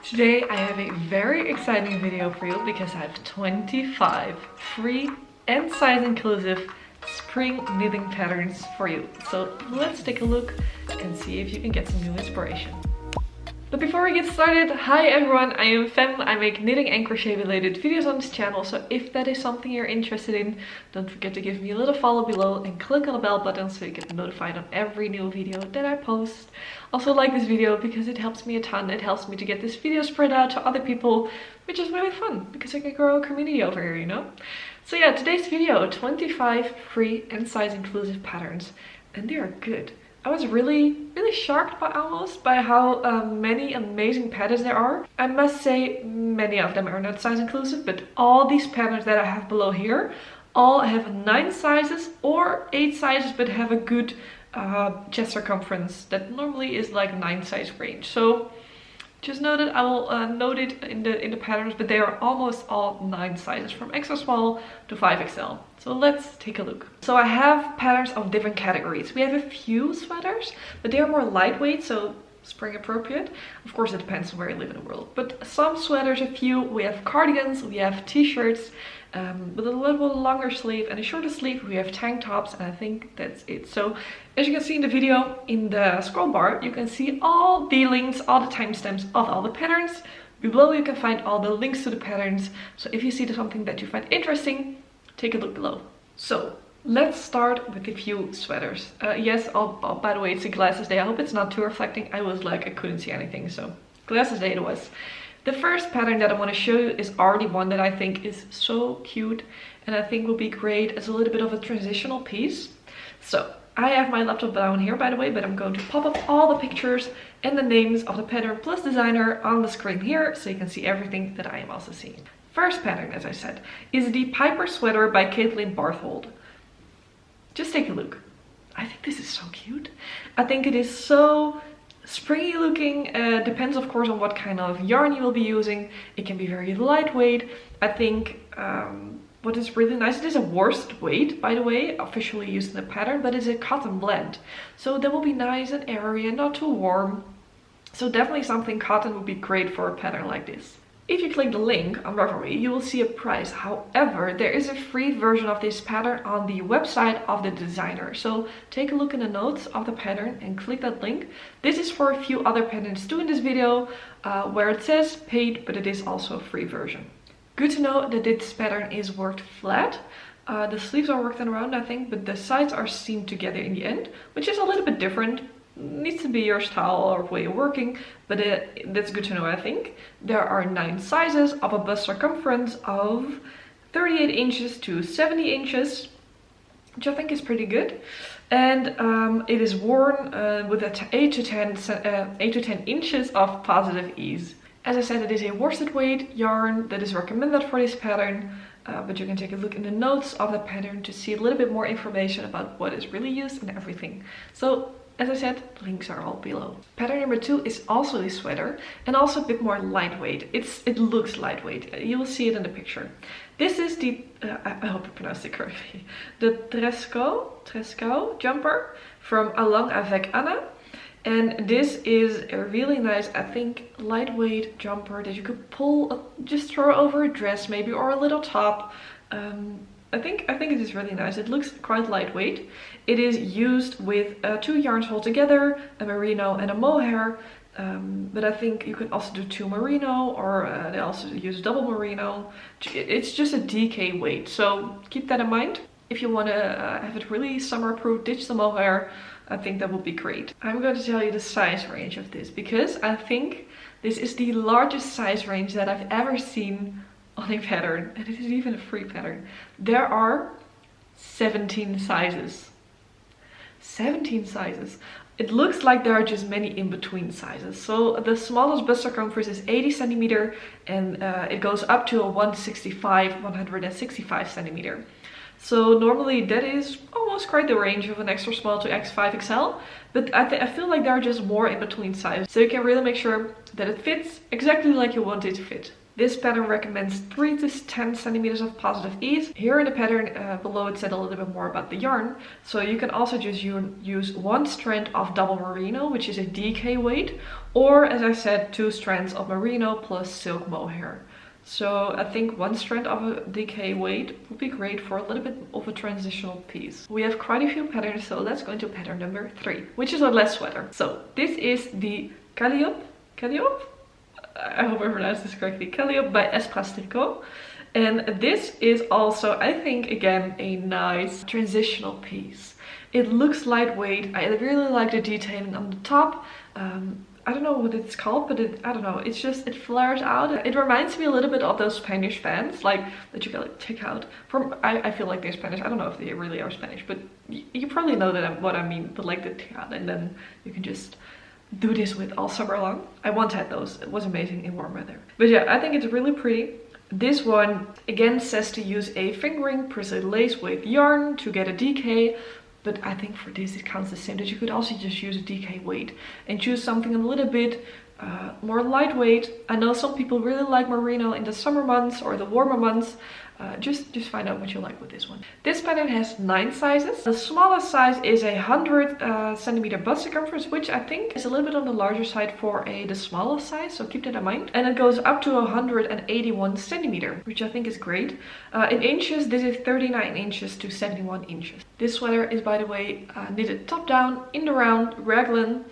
Today I have a very exciting video for you because I have 25 free and size inclusive spring knitting patterns for you. So let's take a look and see if you can get some new inspiration. But before we get started, hi everyone, I am Fem. I make knitting and crochet related videos on this channel, so if that is something you're interested in, don't forget to give me a little follow below and click on the bell button so you get notified on every new video that I post. Also like this video because it helps me a ton. It helps me to get this video spread out to other people, which is really fun because I can grow a community over here, you know? So yeah, today's video, 25 free and size inclusive patterns, and they are good. I was really shocked by how many amazing patterns there are. I must say many of them are not size inclusive, but all these patterns that I have below here all have 9 sizes or 8 sizes, but have a good chest circumference that normally is like 9 size range. So just know that I will note it in the patterns, but they are almost all 9 sizes from extra small to 5XL. So let's take a look. So I have patterns of different categories. We have a few sweaters, but they are more lightweight, so spring appropriate. Of course, it depends on where you live in the world. But some sweaters, a few. We have cardigans, we have t-shirts with a little longer sleeve and a shorter sleeve. We have tank tops, and I think that's it. So as you can see in the video, in the scroll bar, you can see all the links, all the timestamps of all the patterns. Below you can find all the links to the patterns. So if you see something that you find interesting, take a look below. So let's start with a few sweaters. Yes, by the way, it's a glasses day. I hope it's not too reflecting. I couldn't see anything, so glasses day it was. The first pattern that I want to show you is already one that I think is so cute and I think will be great as a little bit of a transitional piece. So I have my laptop down here, by the way, but I'm going to pop up all the pictures and the names of the pattern plus designer on the screen here so you can see everything that I am also seeing. First pattern, as I said, is the Piper sweater by Kaitlin Barthold. Just take a look. I think this is so cute. I think it is so springy looking. Depends of course on what kind of yarn you will be using. It can be very lightweight. I think what is really nice, it is a worsted weight, by the way, officially used in the pattern, but it's a cotton blend. So that will be nice and airy and not too warm. So definitely something cotton would be great for a pattern like this. If you click the link on Ravelry, you will see a price. However, there is a free version of this pattern on the website of the designer. So take a look in the notes of the pattern and click that link. This is for a few other patterns too in this video, where it says paid, but it is also a free version. Good to know that this pattern is worked flat. The sleeves are worked around, I think, but the sides are seamed together in the end, which is a little bit different. Needs to be your style or way of working, but that's good to know. I think there are 9 sizes of a bust circumference of 38 inches to 70 inches, which I think is pretty good, and it is worn with 8 to 10 inches of positive ease. As I said, it is a worsted weight yarn that is recommended for this pattern, but you can take a look in the notes of the pattern to see a little bit more information about what is really used and everything. So as I said, links are all below. Pattern number 2 is also a sweater and also a bit more lightweight. It looks lightweight. You will see it in the picture. This is the, I hope I pronounced it correctly, the Trescao jumper from avec. And this is a really nice, I think, lightweight jumper that you could pull, just throw over a dress maybe, or a little top. I think it is really nice. It looks quite lightweight. It is used with 2 yarns altogether, a merino and a mohair. But I think you can also do 2 merino, or they also use double merino. It's just a DK weight, so keep that in mind. If you want to have it really summer proof, ditch the mohair. I think that would be great. I'm going to tell you the size range of this because I think this is the largest size range that I've ever seen on a pattern, and it is even a free pattern. There are 17 sizes. 17 sizes. It looks like there are just many in between sizes. So the smallest bust circumference is 80 centimeter, and it goes up to a 165 centimeter. So normally that is almost quite the range of an extra small to X5XL, but I feel like there are just more in between sizes. So you can really make sure that it fits exactly like you want it to fit. This pattern recommends 3 to 10 centimeters of positive ease. Here in the pattern below it said a little bit more about the yarn. So you can also just use 1 strand of double merino, which is a DK weight, or as I said, 2 strands of merino plus silk mohair. So I think 1 strand of a DK weight would be great for a little bit of a transitional piece. We have quite a few patterns, so let's go into pattern number 3, which is a less sweater. So this is the Calliope? I hope I pronounced this correctly. Calliope by Espace Tricot. And this is also, I think, again, a nice transitional piece. It looks lightweight. I really like the detailing on the top. I don't know what it's called, but I don't know, it's just, it flares out. It reminds me a little bit of those Spanish fans, like, that you can like take out. I feel like they're Spanish. I don't know if they really are Spanish, but you probably know what I mean, but like the take out, and then you can just do this with all summer long. I once had those. It was amazing in warm weather. But yeah, I think it's really pretty. This one, again, says to use a fingering pressed lace with yarn to get a DK. But I think for this it counts the same, that you could also just use a DK weight and choose something a little bit more lightweight. I know some people really like merino in the summer months or the warmer months. Just find out what you like with this one. This pattern has 9 sizes. The smallest size is a 100 centimeter bust circumference, which I think is a little bit on the larger side for the smallest size, so keep that in mind. And it goes up to 181 centimeter, which I think is great. In inches, this is 39 inches to 71 inches. This sweater is, by the way, knitted top down in the round raglan,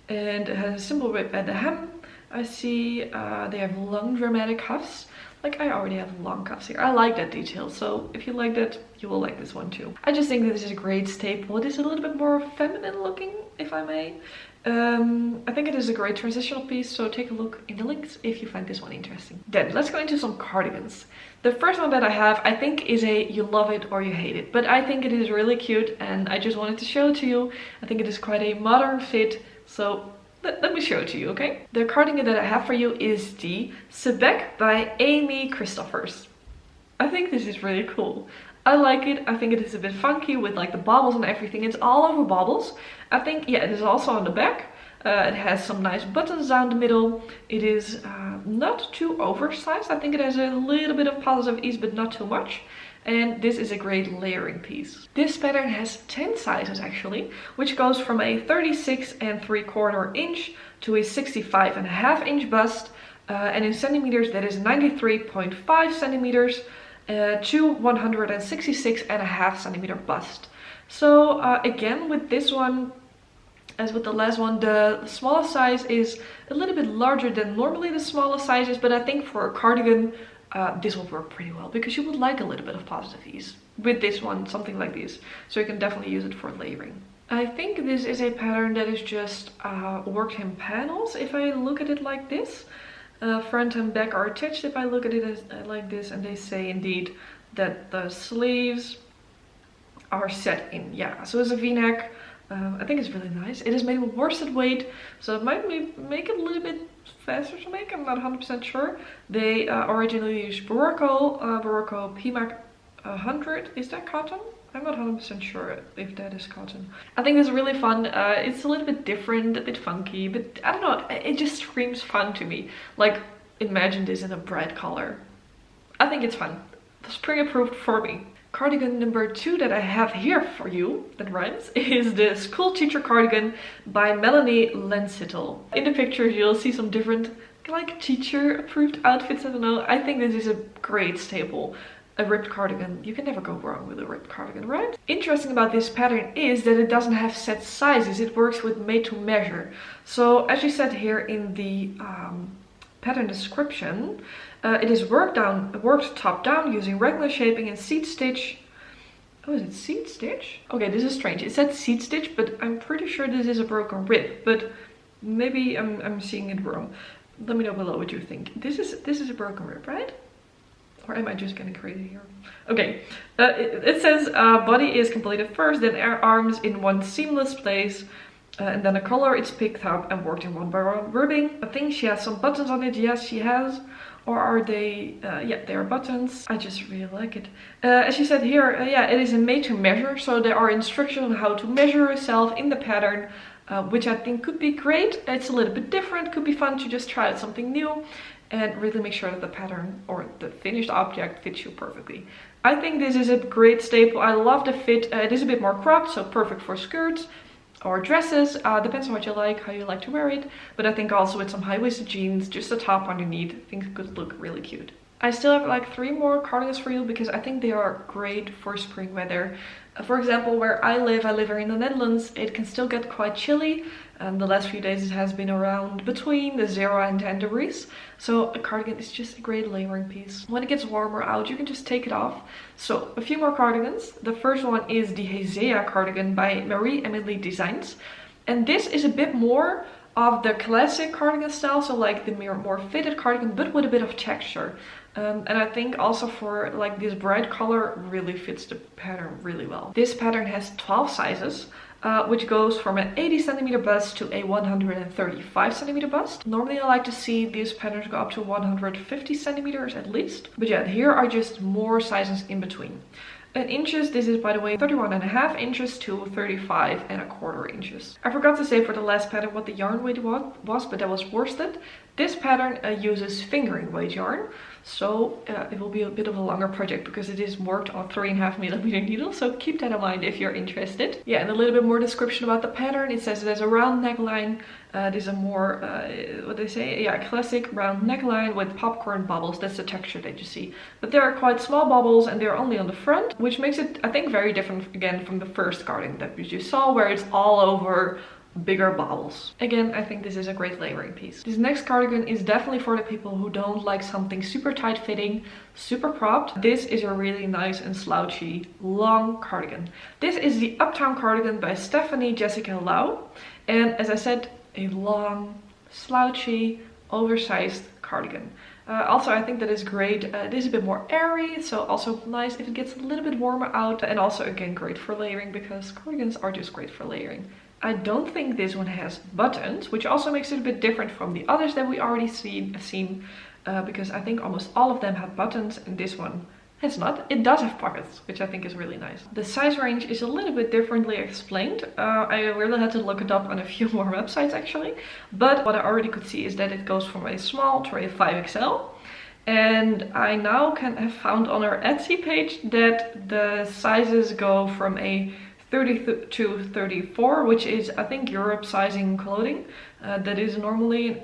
and it has a simple rib at the hem. I see they have long dramatic cuffs. Like, I already have long cuffs here. I like that detail, so if you like that, you will like this one too. I just think that this is a great staple. It is a little bit more feminine looking, if I may. I think it is a great transitional piece, so take a look in the links if you find this one interesting. Then let's go into some cardigans. The first one that I have, I think, is a you love it or you hate it, but I think it is really cute and I just wanted to show it to you. I think it is quite a modern fit, so let me show it to you, okay? The cardigan that I have for you is the Sebec by Amy Christoffers. I think this is really cool. I like it. I think it is a bit funky with like the baubles and everything. It's all over baubles. I think, yeah, it is also on the back. It has some nice buttons down the middle. It is not too oversized. I think it has a little bit of positive ease, but not too much. And this is a great layering piece. This pattern has 10 sizes actually, which goes from a 36 3/4 inch to a 65.5 inch bust. And in centimeters, that is 93.5 centimeters to 166.5 centimeter bust. So again, with this one, as with the last one, the smallest size is a little bit larger than normally the smallest sizes, but I think for a cardigan, this will work pretty well because you would like a little bit of positive ease with this one, something like this. So you can definitely use it for layering. I think this is a pattern that is just worked in panels if I look at it like this. Front and back are attached if I look at it like this, and they say indeed that the sleeves are set in. Yeah, so it's a v-neck. I think it's really nice. It is made with worsted weight, so it might make it a little bit faster to make. I'm not 100% sure. They originally used Barocco PMAC 100. Is that cotton? I'm not 100% sure if that is cotton. I think it's really fun. It's a little bit different, a bit funky, but I don't know. It just screams fun to me. Like, imagine this in a bright color. I think it's fun. Spring approved for me. Cardigan number 2 that I have here for you, that rhymes, is the School Teacher Cardigan by Melanie Landsittel. In the pictures you'll see some different like teacher approved outfits, I don't know. I think this is a great staple. A ripped cardigan, you can never go wrong with a ripped cardigan, right? Interesting about this pattern is that it doesn't have set sizes. It works with made to measure. So as you said here in the pattern description, it is worked top down using regular shaping and seat stitch. Oh, is it seat stitch? Okay, this is strange. It said seat stitch, but I'm pretty sure this is a broken rib, but maybe I'm seeing it wrong. Let me know below what you think. This is a broken rib, right? Or am I just getting crazy here? Okay, it says body is completed first, then arms in one seamless place, and then the collar is picked up and worked in one by one ribbing. I think she has some buttons on it. Yes, she has. Or are they, yeah, they are buttons. I just really like it. As she said here, yeah, it is a made to measure. So there are instructions on how to measure yourself in the pattern, which I think could be great. It's a little bit different, could be fun to just try out something new. and really make sure that the pattern or the finished object fits you perfectly. I think this is a great staple. I love the fit. It is a bit more cropped, so perfect for skirts or dresses. Depends on what you like, how you like to wear it. But I think also with some high-waisted jeans, just a top underneath, I think it could look really cute. I still have like 3 more cardigans for you because I think they are great for spring weather. For example, where I live here in the Netherlands, it can still get quite chilly. The last few days it has been around between the 0 and 10 degrees. So a cardigan is just a great layering piece. When it gets warmer out, you can just take it off. So a few more cardigans. The first one is the Hezea cardigan by Amelie Designs. And this is a bit more of the classic cardigan style, so like the more fitted cardigan, but with a bit of texture. And I think also for like this bright color really fits the pattern really well. This pattern has 12 sizes, which goes from an 80 centimeter bust to a 135 centimeter bust. Normally I like to see these patterns go up to 150 centimeters at least. But yeah, here are just more sizes in between. In inches, this is by the way 31.5 inches to 35.25 inches. I forgot to say for the last pattern what the yarn weight was, but that was worsted. This pattern uses fingering weight yarn, so it will be a bit of a longer project because it is worked on 3.5mm needle, so keep that in mind if you're interested. Yeah, and a little bit more description about the pattern. It says it has a round neckline. There's a more, what they say? Yeah, classic round neckline with popcorn bubbles. That's the texture that you see. But there are quite small bubbles and they're only on the front, which makes it, I think, very different again from the first cardigan that you saw where it's all over bigger bubbles. Again, I think this is a great layering piece. This next cardigan is definitely for the people who don't like something super tight fitting, super cropped. This is a really nice and slouchy long cardigan. This is the Uptown Cardigan by Stephanie Jessica Lau. And as I said, a long, slouchy, oversized cardigan. Also, I think that is great. It is a bit more airy, so also nice if it gets a little bit warmer out. And also, again, great for layering because cardigans are just great for layering. I don't think this one has buttons, which also makes it a bit different from the others that we already seen because I think almost all of them have buttons and this one has not. It does have pockets, which I think is really nice. The size range is a little bit differently explained. I really had to look it up on a few more websites actually, but what I already could see is that it goes from a small to a 5XL. And I now have found on our Etsy page that the sizes go from a 30 to 34, which is I think Europe sizing clothing. That is normally an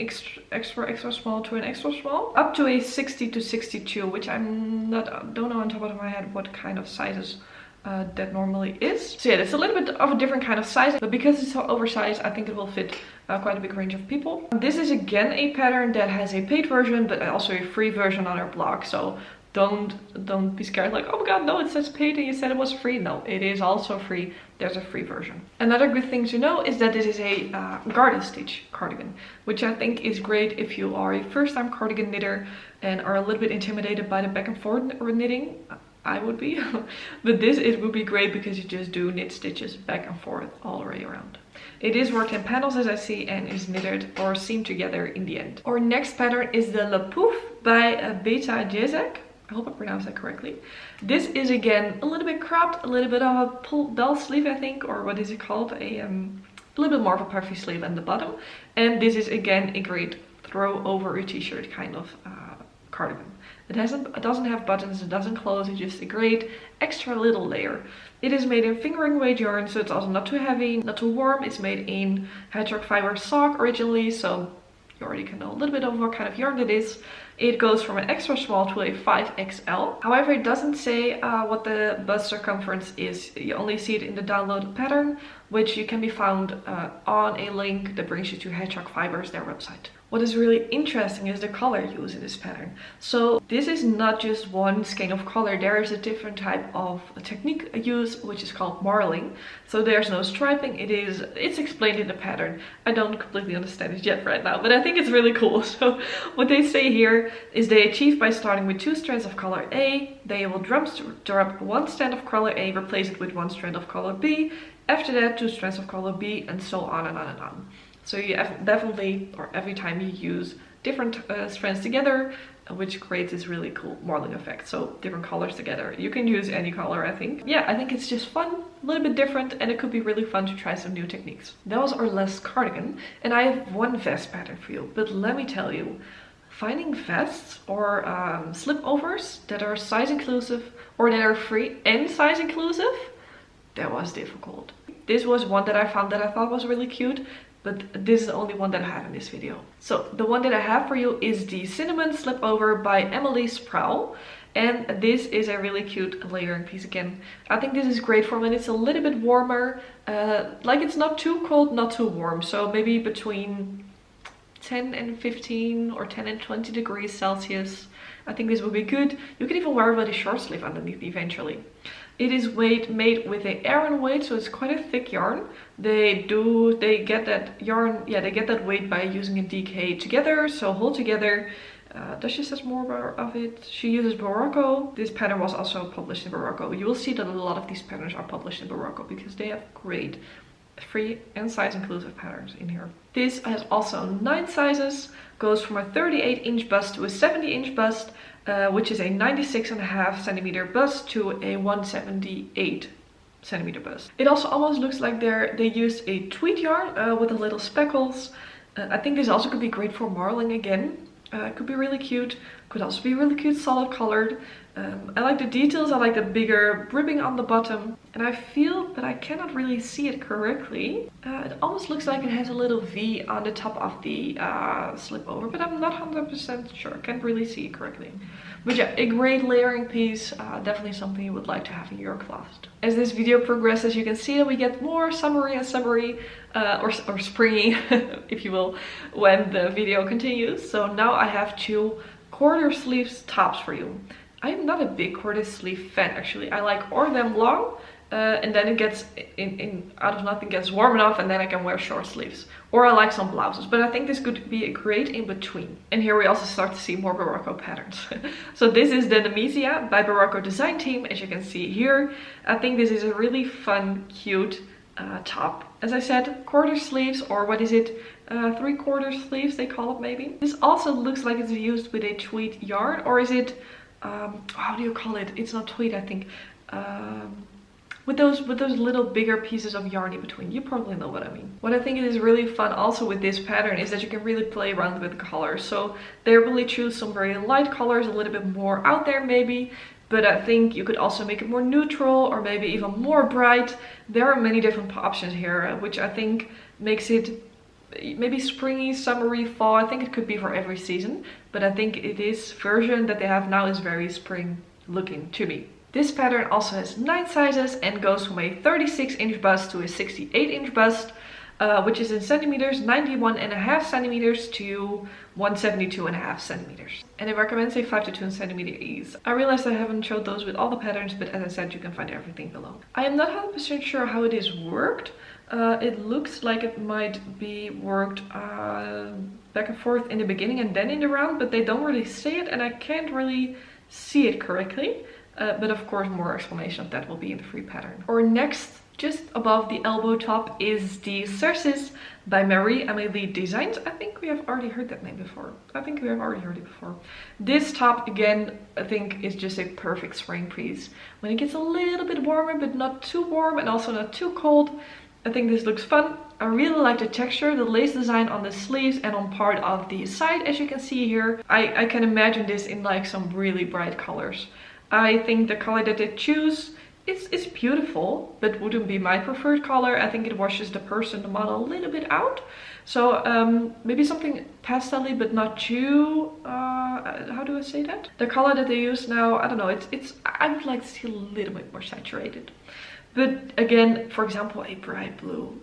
extra small to an extra small, up to a 60 to 62, which don't know on top of my head what kind of sizes that normally is. So yeah, it's a little bit of a different kind of size, but because it's so oversized, I think it will fit quite a big range of people. This is again a pattern that has a paid version, but also a free version on our blog. So don't be scared like, oh my god, no, it says paid and you said it was free. No, it is also free. There's a free version. Another good thing to know is that this is a garden stitch cardigan, which I think is great if you are a first-time cardigan knitter and are a little bit intimidated by the back and forth knitting. I would be. But it would be great because you just do knit stitches back and forth all the way around. It is worked in panels as I see and is knitted or seamed together in the end. Our next pattern is the Pouf by Sebec. I hope I pronounced that correctly. This is again a little bit cropped, a little bit of a pull bell sleeve I think, or what is it called? A little bit more of a puffy sleeve at the bottom. And this is again a great throw over a t-shirt kind of cardigan. It doesn't have buttons, it doesn't close, it's just a great extra little layer. It is made in fingering weight yarn, so it's also not too heavy, not too warm. It's made in hedgehog fiber sock originally, so you already can know a little bit of what kind of yarn it is. It goes from an extra small to a 5XL. However, it doesn't say what the bust circumference is. You only see it in the download pattern, which you can be found on a link that brings you to Hedgehog Fibers, their website. What is really interesting is the color used in this pattern. So this is not just one skein of color. There is a different type of technique used, which is called marling. So there's no striping. It's explained in the pattern. I don't completely understand it yet right now, but I think it's really cool. So what they say here is they achieve by starting with 2 strands of color A. They will drop 1 strand of color A, replace it with 1 strand of color B. After that, 2 strands of color B, and so on and on and on. So you have definitely, or every time you use different strands together, which creates this really cool marling effect. So different colors together. You can use any color, I think. Yeah, I think it's just fun, a little bit different, and it could be really fun to try some new techniques. That was our last cardigan, and I have one vest pattern for you. But let me tell you, finding vests or slipovers that are size inclusive or that are free and size inclusive, that was difficult. This was one that I found that I thought was really cute, but this is the only one that I have in this video. So the one that I have for you is the Cinnamon Slipover by Amelie Sproul. And this is a really cute layering piece again. I think this is great for when it's a little bit warmer. Like it's not too cold, not too warm. So maybe between 10 and 15 or 10 and 20 degrees Celsius. I think this will be good. You can even wear it with a short sleeve underneath eventually. It is made with a Aran weight, so it's quite a thick yarn. They get that yarn, yeah, they get that weight by using a DK together, so hold together. She says more of it. She uses Barocco. This pattern was also published in Barocco. You will see that a lot of these patterns are published in Barocco because they have great free and size inclusive patterns in here. This has also 9 sizes, goes from a 38-inch bust to a 70-inch bust, which is a 96.5 centimeter bust to a 178 centimeter bust. It also almost looks like they used a tweed yarn with the little speckles. I think this also could be great for marling again. It could be really cute. Could also be really cute solid colored. I like the details. I like the bigger ribbing on the bottom. And I feel, but I cannot really see it correctly. It almost looks like it has a little V on the top of the slip over, but I'm not 100% sure. I can't really see it correctly. But yeah, a great layering piece. Definitely something you would like to have in your closet. As this video progresses, you can see that we get more summery and summery, or springy, if you will, when the video continues. So now I have 2 quarter sleeves tops for you. I'm not a big quarter sleeve fan actually. I like them long, and then it gets out of nothing gets warm enough, and then I can wear short sleeves. Or I like some blouses, but I think this could be a great in between. And here we also start to see more Barocco patterns. So this is the Nemesia by Barocco Design Team, as you can see here. I think this is a really fun, cute top. As I said, quarter sleeves, or what is it? 3/4 sleeves they call it maybe. This also looks like it's used with a tweed yarn, or is it, how do you call it? It's not tweed, I think. With those little bigger pieces of yarn in between. You probably know what I mean. What I think is really fun also with this pattern is that you can really play around with the colors. So they really choose some very light colors, a little bit more out there maybe. But I think you could also make it more neutral or maybe even more bright. There are many different options here, which I think makes it maybe springy, summery, fall. I think it could be for every season. But I think this version that they have now is very spring looking to me. This pattern also has 9 sizes and goes from a 36-inch bust to a 68-inch bust, which is in centimeters, 91.5 centimeters to 172.5 centimeters. And it recommends a 5 to 2 centimeter ease. I realized I haven't showed those with all the patterns, but as I said, you can find everything below. I am not 100% sure how it is worked. It looks like it might be worked back and forth in the beginning and then in the round, but they don't really say it and I can't really see it correctly. But of course more explanation of that will be in the free pattern. Or next, just above the elbow top, is the Cercis by Amelie Designs. I think we have already heard that name before. I think we have already heard it before. This top again, I think is just a perfect spring piece. When it gets a little bit warmer but not too warm and also not too cold, I think this looks fun. I really like the texture, the lace design on the sleeves and on part of the side, as you can see here. I can imagine this in like some really bright colors. I think the color that they choose, it's beautiful, but wouldn't be my preferred color. I think it washes the person, the model, a little bit out. So maybe something pastel-y, but not too, how do I say that? The color that they use now, I don't know, I would like to see a little bit more saturated. But again, for example, a bright blue.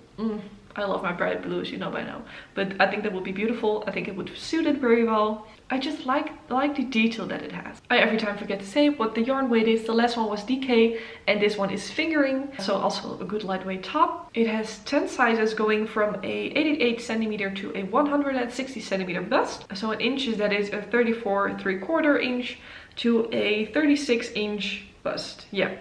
I love my bright blues, you know by now. But I think that would be beautiful. I think it would suit it very well. I just like the detail that it has. I every time forget to say what the yarn weight is. The last one was DK and this one is fingering. So also a good lightweight top. It has 10 sizes going from a 88 centimeter to a 160 centimeter bust. So in inches that is a 34 3/4 inch to a 36 inch bust. Yeah.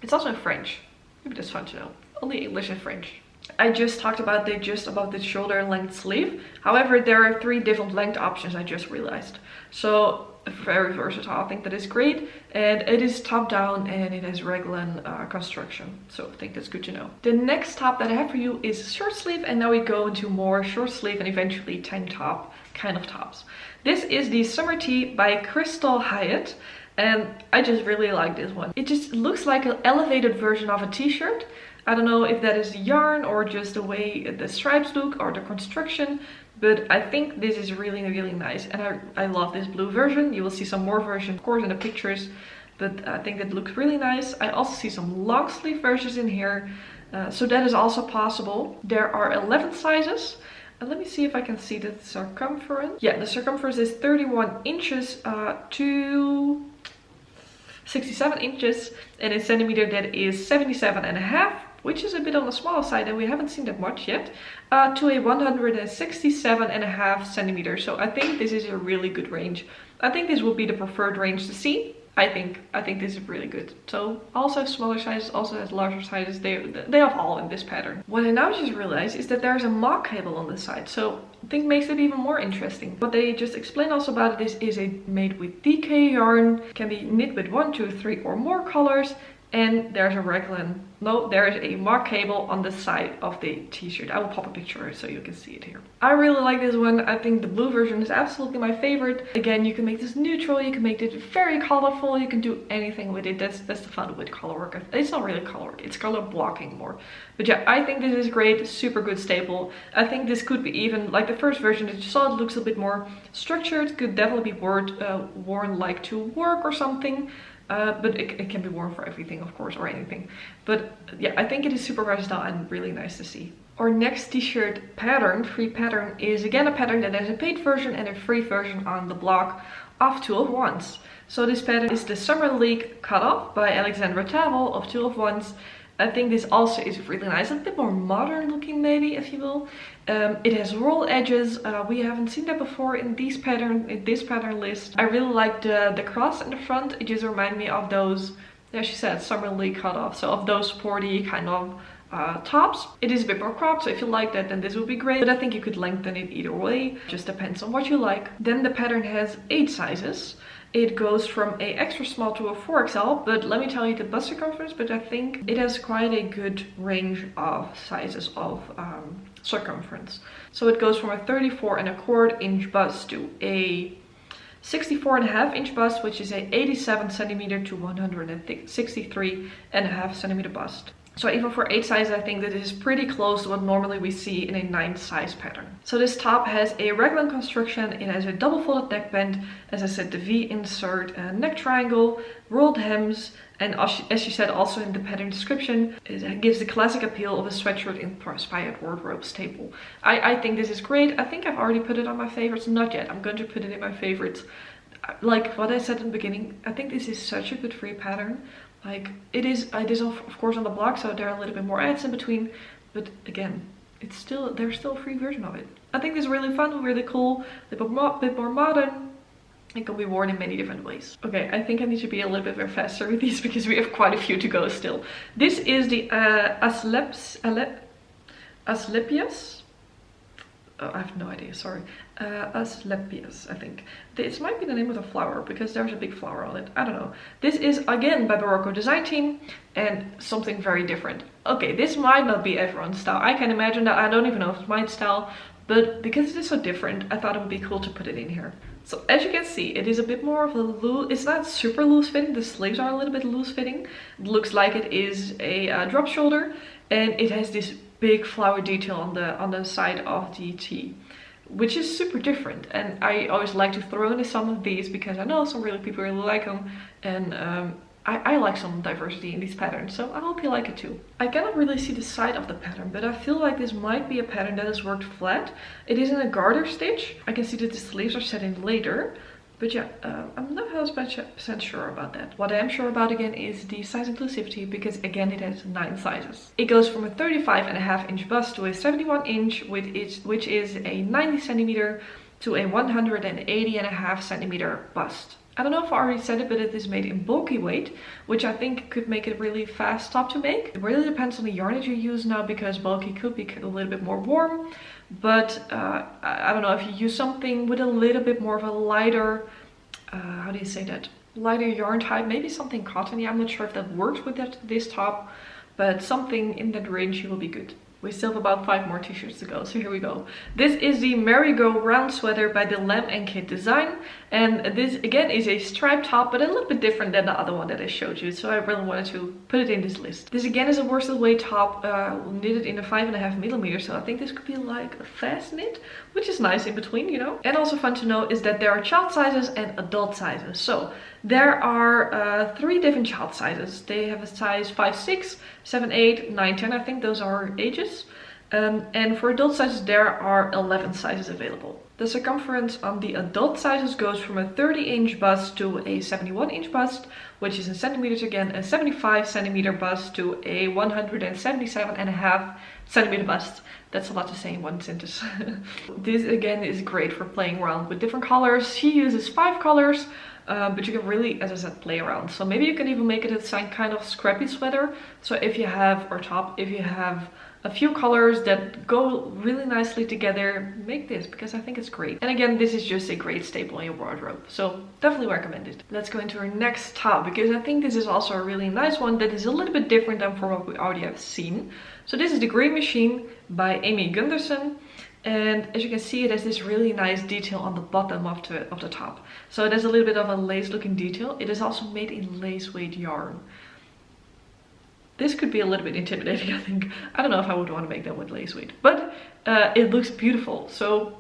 It's also in French. Maybe that's fun to know. Only English and French. I just talked about just above the shoulder length sleeve. However, there are 3 different length options, I just realized. So very versatile. I think that is great. And it is top down and it has raglan construction. So I think that's good to know. The next top that I have for you is short sleeve. And now we go into more short sleeve and eventually tank top kind of tops. This is the Summer Tea by Crystal Hyatt, and I just really like this one. It just looks like an elevated version of a t-shirt. I don't know if that is the yarn or just the way the stripes look or the construction, but I think this is really, really nice, and I love this blue version. You will see some more versions, of course, in the pictures, but I think it looks really nice. I also see some long sleeve versions in here, so that is also possible. There are 11 sizes. And let me see if I can see the circumference. Yeah, the circumference is 31 inches to 67 inches, and in centimeter that is 77.5, which is a bit on the smaller side, and we haven't seen that much yet, to a 167.5 centimeters. So I think this is a really good range. I think this will be the preferred range to see. I think this is really good. So also has smaller sizes, also has larger sizes. They have all in this pattern. What I now just realized is that there's a mock cable on the side, so I think makes it even more interesting. What they just explained also about it is made with DK yarn, can be knit with 1, 2, 3 or more colors, and there's a there is a mock cable on the side of the t-shirt. I will pop a picture so you can see it here. I really like this one. I think the blue version is absolutely my favorite. Again, you can make this neutral, you can make it very colorful, you can do anything with it. That's the fun with color work. It's not really color work, it's color blocking more. But yeah, I think this is great, super good staple. I think this could be even, like the first version that you saw, it looks a bit more structured, could definitely be worn like to work or something. But it can be worn for everything, of course, or anything. But yeah, I think it is super versatile and really nice to see. Our next t-shirt pattern, free pattern, is again a pattern that has a paid version and a free version on the blog of 2 of 1s. So this pattern is the Summer League Cutoff by Alexandra Tavel of 2 of 1s. I think this also is really nice, a bit more modern looking maybe, if you will. It has roll edges. We haven't seen that before in this pattern list. I really like the cross in the front. It just reminds me of those, as she said, Summer League Cutoff. So of those sporty kind of tops. It is a bit more cropped, so if you like that, then this would be great. But I think you could lengthen it either way. Just depends on what you like. Then the pattern has 8 sizes. It goes from a extra small to a 4XL, but let me tell you the bust circumference, but I think it has quite a good range of sizes of circumference. So it goes from a 34¼ inch bust to a 64.5 inch bust, which is a 87 centimeter to 163.5 centimeter bust. So even for 8 sizes, I think that this is pretty close to what normally we see in a 9 size pattern. So this top has a raglan construction. It has a double folded neckband, as I said, the V insert, a neck triangle, rolled hems, and as she said also in the pattern description, it gives the classic appeal of a sweatshirt inspired wardrobe staple. I think this is great. I think I've already put it on my favorites. Not yet. I'm going to put it in my favorites. Like what I said in the beginning, I think this is such a good free pattern. Like it is of course on the blog, so there are a little bit more ads in between, but again, there's still a free version of it. I think this is really fun, really cool, a bit more modern. It can be worn in many different ways. Okay, I think I need to be a little bit faster with these because we have quite a few to go still. This is the Asclepias. Oh, I have no idea, sorry. Asclepias, I think. This might be the name of the flower because there's a big flower on it. I don't know. This is again by Barocco Design Team and something very different. Okay, this might not be everyone's style. I can imagine that. I don't even know if it's my style, but because it is so different, I thought it would be cool to put it in here. So as you can see, it is a bit more of a loose, it's not super loose fitting. The sleeves are a little bit loose fitting. It looks like it is a drop shoulder, and it has this big flower detail on the side of the tee, which is super different. And I always like to throw in some of these because I know some people really like them, and I like some diversity in these patterns, so I hope you like it too. I cannot really see the side of the pattern, but I feel like this might be a pattern that is worked flat. It is in a garter stitch. I can see that the sleeves are set in later, but yeah, I'm not 100% sure about that. What I am sure about again is the size inclusivity, because again it has 9 sizes. It goes from a 35.5 inch bust to a 71 inch, which is a 90 centimeter to a 180.5 centimeter bust. I don't know if I already said it, but it is made in bulky weight, which I think could make it really fast top to make. It really depends on the yarn that you use now, because bulky could be a little bit more warm. But I don't know, if you use something with a little bit more of a lighter, how do you say that? Lighter yarn type, maybe something cottony. I'm not sure if that works with this top, but something in that range will be good. We still have about 5 more t-shirts to go, so here we go. This is the merry-go-round sweater by the Lamb and Kit design. And this again is a striped top, but a little bit different than the other one that I showed you. So I really wanted to put it in this list. This again is a worsted weight top, knitted in a 5.5mm. So I think this could be like a fast knit, which is nice in between, you know. And also fun to know is that there are child sizes and adult sizes. So there are 3 different child sizes. They have a size 5, 6, 7, 8, 9, 10. I think those are ages. And for adult sizes, there are 11 sizes available. The circumference on the adult sizes goes from a 30-inch bust to a 71-inch bust, which is in centimeters again, a 75-centimeter bust to a 177.5 centimeter bust. That's a lot to say in one sentence. This again is great for playing around with different colors. She uses 5 colors. But you can really, as I said, play around. So maybe you can even make it a kind of scrappy sweater. So if you have, or top, if you have a few colors that go really nicely together, make this, because I think it's great. And again, this is just a great staple in your wardrobe. So definitely recommend it. Let's go into our next top, because I think this is also a really nice one that is a little bit different than from what we already have seen. So this is the Green Machine by Amy Gunderson. And as you can see, it has this really nice detail on the bottom of the top. So it has a little bit of a lace looking detail. It is also made in lace weight yarn. This could be a little bit intimidating, I think. I don't know if I would want to make that with lace weight, but it looks beautiful. So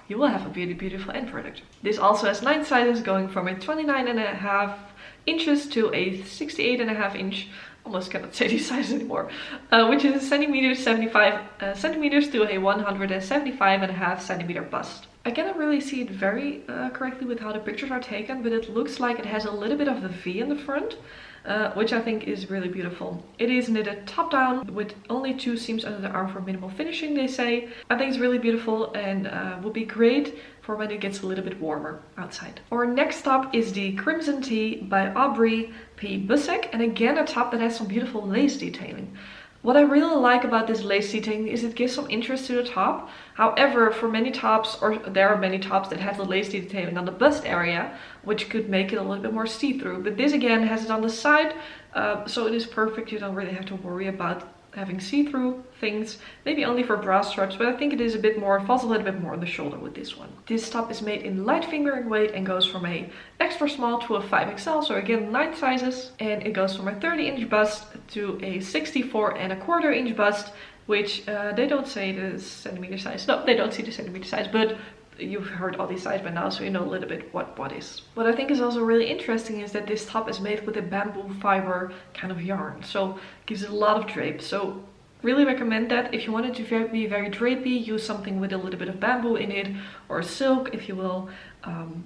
you will have a really beautiful end product. This also has 9 sizes, going from a 29.5 inches to a 68.5 inch. Almost cannot say these sizes anymore, which is centimeters, 75 centimeters to a 175.5 centimeter bust. I cannot really see it very correctly with how the pictures are taken, but it looks like it has a little bit of the V in the front, which I think is really beautiful. It is knitted top down with only 2 seams under the arm for minimal finishing, they say. I think it's really beautiful and will be great for when it gets a little bit warmer outside. Our next top is the Crimson Tea by Aubrey P. Busek, and again a top that has some beautiful lace detailing. What I really like about this lace detailing is it gives some interest to the top. However, for many tops, or there are many tops that have the lace detailing on the bust area, which could make it a little bit more see-through. But this again has it on the side, so it is perfect. You don't really have to worry about having see-through things, maybe only for bra straps, but I think it is a bit more, falls a little bit more on the shoulder with this one. This top is made in light fingering weight and goes from a extra small to a 5XL, so again 9 sizes, and it goes from a 30-inch bust to a 64.25 inch bust, which they don't say the centimeter size. No, they don't see the centimeter size, but you've heard all these sizes by now, so you know a little bit what is. What I think is also really interesting is that this top is made with a bamboo fiber kind of yarn, so it gives it a lot of drape. So really recommend that if you want it to be very drapey, use something with a little bit of bamboo in it, or silk if you will, and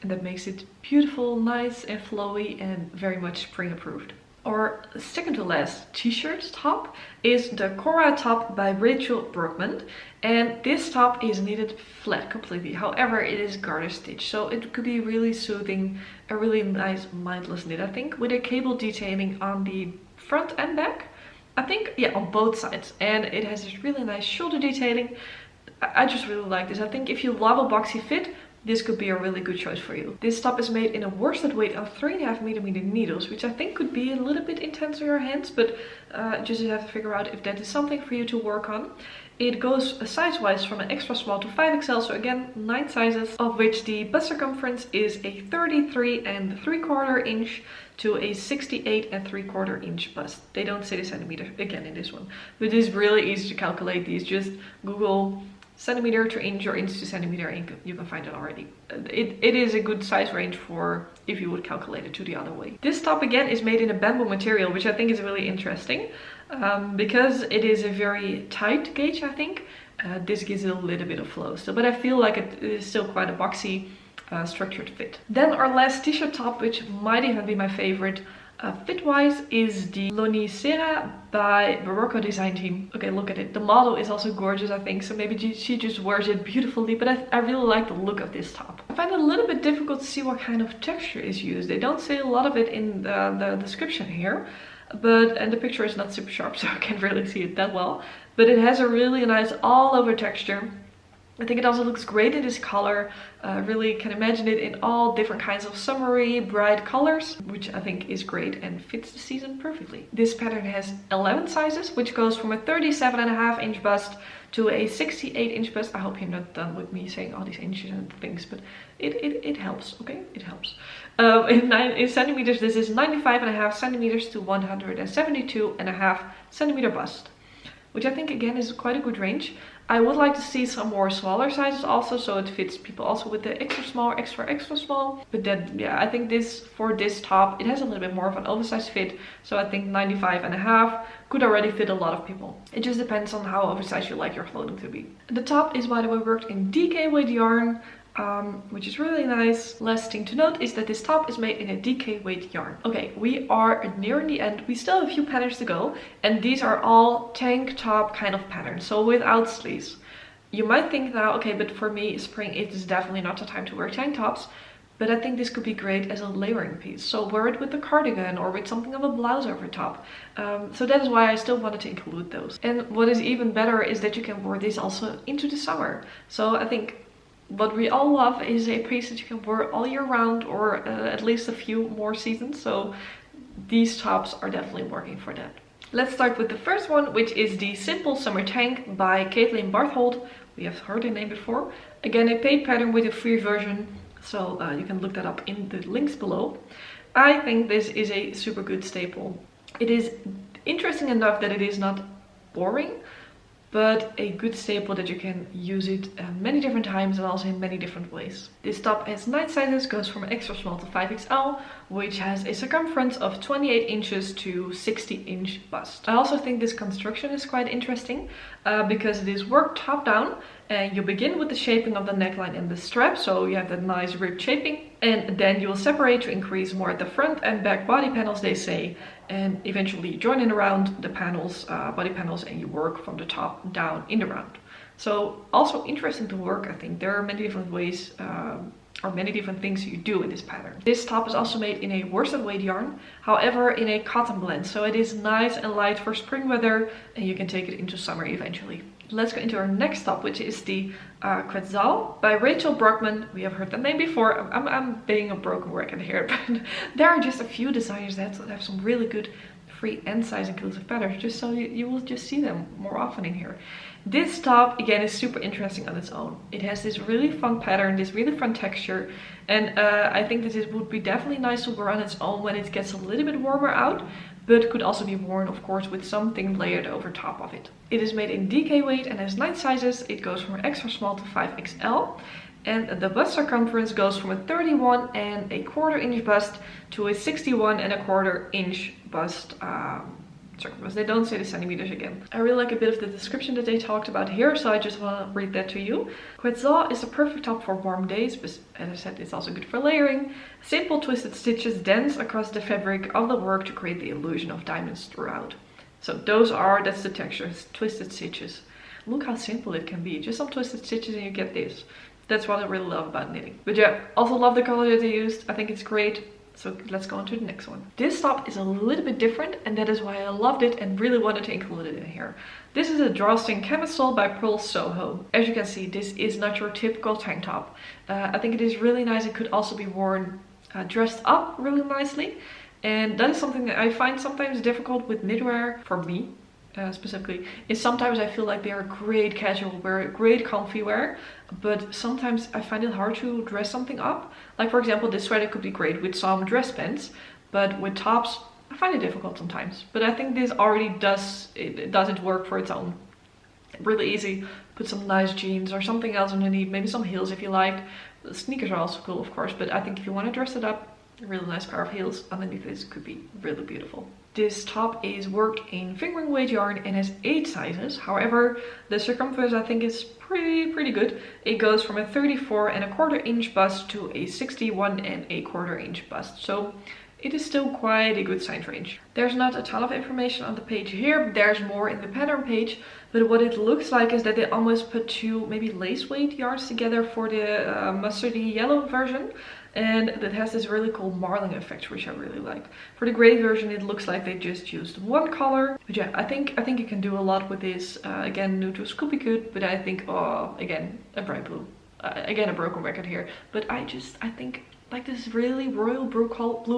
that makes it beautiful, nice and flowy and very much spring approved. Our second to last t-shirt top is the Cora top by Rachel Brookman, and this top is knitted flat completely. However, it is garter stitch, so it could be really soothing, a really nice mindless knit, I think, with a cable detailing on the front and back. I think, yeah, on both sides, and it has this really nice shoulder detailing. I just really like this. I think if you love a boxy fit, this could be a really good choice for you. This top is made in a worsted weight of 3.5mm needles, which I think could be a little bit intense on your hands, but just have to figure out if that is something for you to work on. It goes size-wise from an extra small to 5XL, so again 9 sizes, of which the bust circumference is a 33.75 inch to a 68.75 inch bust. They don't say the centimeter again in this one, but it is really easy to calculate these. Just Google centimeter to inch or inch to centimeter, and you can find it already. It is a good size range for if you would calculate it to the other way. This top again is made in a bamboo material, which I think is really interesting because it is a very tight gauge. I think this gives it a little bit of flow still, but I feel like it is still quite a boxy structured fit. Then our last t-shirt top, which might even be my favorite fit-wise, is the Lonicera by Barocco Design Team. Okay, look at it. The model is also gorgeous, I think, so maybe she just wears it beautifully, but I really like the look of this top. I find it a little bit difficult to see what kind of texture is used. They don't say a lot of it in the description here, and the picture is not super sharp, so I can't really see it that well. But it has a really nice all-over texture. I think it also looks great in this color. Really can imagine it in all different kinds of summery, bright colors, which I think is great and fits the season perfectly. This pattern has 11 sizes, which goes from a 37.5-inch bust to a 68-inch bust. I hope you're not done with me saying all these inches and things, but it helps, okay? It helps. In centimeters, this is 95.5 centimeters to 172.5 centimeter bust, which I think again is quite a good range. I would like to see some more smaller sizes also, so it fits people also with the extra small, extra small. But then, yeah, I think for this top, it has a little bit more of an oversized fit. So I think 95.5 could already fit a lot of people. It just depends on how oversized you like your clothing to be. The top is, by the way, worked in DK weight yarn, which is really nice. Last thing to note is that this top is made in a DK weight yarn. Okay, we are nearing the end. We still have a few patterns to go, and these are all tank top kind of patterns, so without sleeves. You might think now, okay, but for me, spring, it is definitely not the time to wear tank tops, but I think this could be great as a layering piece. So wear it with a cardigan or with something of a blouse over top. So that is why I still wanted to include those. And what is even better is that you can wear this also into the summer. So I think what we all love is a piece that you can wear all year round, or at least a few more seasons. So these tops are definitely working for that. Let's start with the first one, which is the Simple Summer Tank by Kaitlin Barthold. We have heard her name before. Again, a paid pattern with a free version, so you can look that up in the links below. I think this is a super good staple. It is interesting enough that it is not boring, but a good staple that you can use it many different times and also in many different ways. This top has 9 sizes, goes from extra small to 5XL, which has a circumference of 28 inches to 60-inch bust. I also think this construction is quite interesting because it is worked top down, and you begin with the shaping of the neckline and the strap, so you have that nice ribbed shaping, and then you will separate to increase more at the front and back body panels, they say, and eventually join in around the panels, body panels, and you work from the top down in the round. So also interesting to work. I think there are many different ways or many different things you do in this pattern. This top is also made in a worsted weight yarn, however in a cotton blend, so it is nice and light for spring weather, and you can take it into summer eventually. Let's go into our next top, which is the Quetzal by Rachel Brockman. We have heard the name before. I'm being a broken record here, but there are just a few designers that have some really good free and size inclusive patterns, just so you will just see them more often in here. This top again is super interesting on its own. It has this really fun pattern, this really fun texture, and I think that it would be definitely nice to wear on its own when it gets a little bit warmer out, but could also be worn, of course, with something layered over top of it. It is made in DK weight and has 9 sizes. It goes from extra small to 5XL, and the bust circumference goes from a 31.25-inch bust to a 61.25-inch bust circumference. They don't say the centimeters again. I really like a bit of the description that they talked about here, so I just want to read that to you. Quetzal is a perfect top for warm days, but as I said, it's also good for layering. Simple twisted stitches dance across the fabric of the work to create the illusion of diamonds throughout. So that's the texture, twisted stitches. Look how simple it can be. Just some twisted stitches and you get this. That's what I really love about knitting. But yeah, also love the color that they used. I think it's great. So let's go on to the next one. This top is a little bit different, and that is why I loved it and really wanted to include it in here. This is a Drawstring Camisole by Pearl Soho. As you can see, this is not your typical tank top. I think it is really nice. It could also be worn dressed up really nicely. And that is something that I find sometimes difficult with knitwear, for me specifically, is sometimes I feel like they are great casual wear, great comfy wear, but sometimes I find it hard to dress something up. Like for example, this sweater could be great with some dress pants, but with tops I find it difficult sometimes. But I think this already does it work for its own. Really easy. Put some nice jeans or something else underneath, maybe some heels if you like. The sneakers are also cool, of course, but I think if you want to dress it up, a really nice pair of heels underneath this could be really beautiful. This top is worked in fingering weight yarn and has 8 sizes. However, the circumference I think is pretty good. It goes from a 34.25-inch bust to a 61.25-inch bust. So it is still quite a good size range. There's not a ton of information on the page here. There's more in the pattern page. But what it looks like is that they almost put 2 maybe lace weight yarns together for the mustardy yellow version. and it has this really cool marling effect, which I really like. For the gray version, it looks like they just used one color, but yeah, I think you can do a lot with this. Again, neutral could be good, but I think, oh, again, a bright blue. Again, a broken record here, but I think like this really royal blue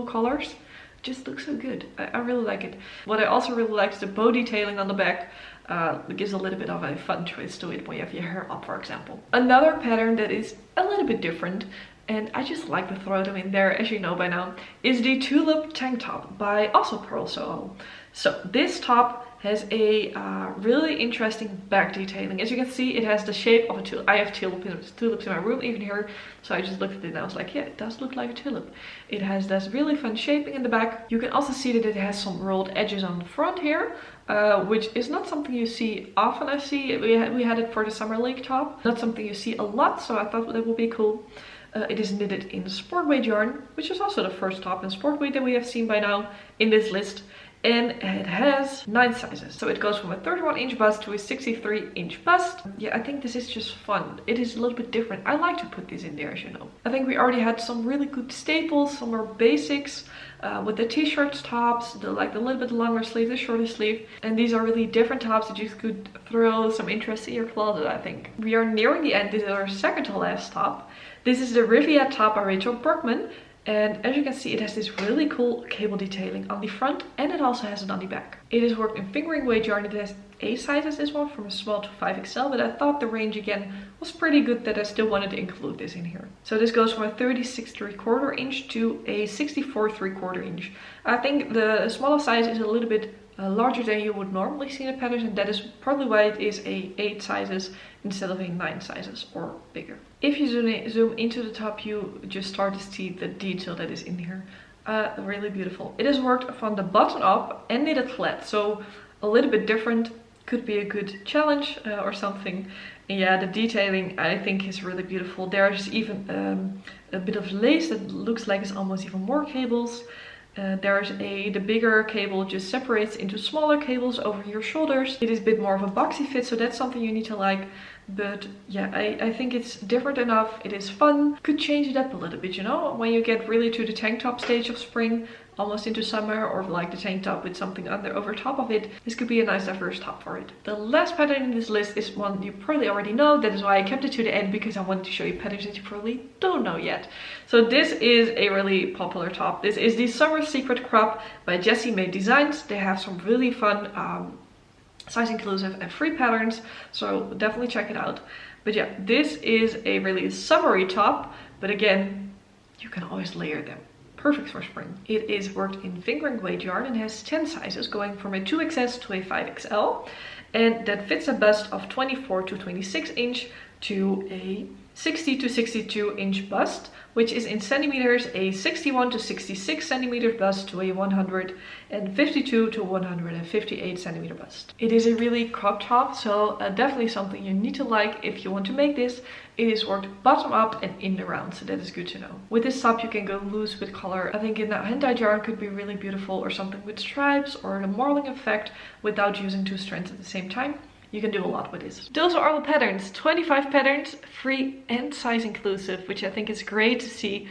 colors just look so good. I really like it. What I also really like is the bow detailing on the back. It gives a little bit of a fun twist to it when you have your hair up, for example. Another pattern that is a little bit different, and I just like to throw them in there, as you know by now, is the Tulip Tank top by also Pearl Soho. So this top has a really interesting back detailing. As you can see, it has the shape of a tulip. I have tulips in my room even here, so I just looked at it and I was like, yeah, it does look like a tulip. It has this really fun shaping in the back. You can also see that it has some rolled edges on the front here, which is not something you see often. I see we had it for the Summer Lake top. Not something you see a lot, so I thought that would be cool. It is knitted in sport weight yarn, which is also the first top in sport weight that we have seen by now in this list. And it has 9 sizes. So it goes from a 31-inch bust to a 63-inch bust. Yeah, I think this is just fun. It is a little bit different. I like to put this in there, as you know. I think we already had some really good staples, some more basics with the t-shirts tops, the little bit longer sleeve, the shorter sleeve. And these are really different tops that you could throw some interest in your closet, I think. We are nearing the end. This is our second to last top. This is the Riviette top by Rachel Berkman. And as you can see, it has this really cool cable detailing on the front, and it also has it on the back. It is worked in fingering weight yarn. It has 8 sizes, this one, from a small to 5XL, but I thought the range again was pretty good that I still wanted to include this in here. So this goes from a 36.75 inch to a 64.75 inch. I think the smaller size is a little bit larger than you would normally see in a pattern, and that is probably why it is a 8 sizes instead of a 9 sizes or bigger. If you zoom into the top, you just start to see the detail that is in here. Really beautiful. It is worked from the bottom up and knitted flat, so a little bit different. Could be a good challenge or something. And yeah, the detailing I think is really beautiful. There's even a bit of lace that looks like it's almost even more cables. There's the bigger cable just separates into smaller cables over your shoulders. It is a bit more of a boxy fit, so that's something you need to like. But yeah, I think it's different enough. It is fun. Could change it up a little bit, you know, when you get really to the tank top stage of spring, almost into summer, or like the tank top with something over top of it. This could be a nice diverse top for it. The last pattern in this list is one you probably already know. That is why I kept it to the end, because I wanted to show you patterns that you probably don't know yet. So this is a really popular top. This is the Summer Secret Crop by Jessie May Designs. They have some really fun size inclusive and free patterns, so definitely check it out. But yeah, this is a really summery top, but again, you can always layer them. Perfect for spring. It is worked in fingering weight yarn and has 10 sizes, going from a 2XS to a 5XL, and that fits a bust of 24 to 26 inch to a 60 to 62 inch bust, which is in centimeters a 61 to 66 centimeter bust to a 152 to 158 centimeter bust. It is a really crop top, so definitely something you need to like if you want to make this. It is worked bottom up and in the round, so that is good to know. With this top you can go loose with color. I think in a hand-dyed yarn could be really beautiful, or something with stripes or the marling effect without using 2 strands at the same time. You can do a lot with this. Those are all the patterns. 25 patterns, free and size inclusive, which I think is great to see.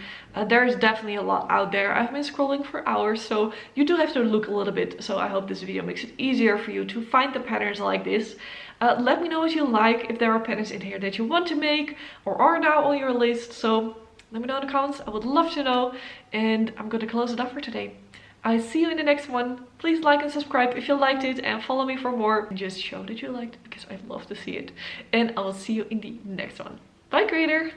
There is definitely a lot out there. I've been scrolling for hours, so you do have to look a little bit. So I hope this video makes it easier for you to find the patterns like this. Let me know what you like, if there are patterns in here that you want to make or are now on your list. So let me know in the comments. I would love to know. And I'm going to close it up for today. I see you in the next one. Please like and subscribe if you liked it, and follow me for more. Just show that you liked it, because I'd love to see it. And I will see you in the next one. Bye, creator!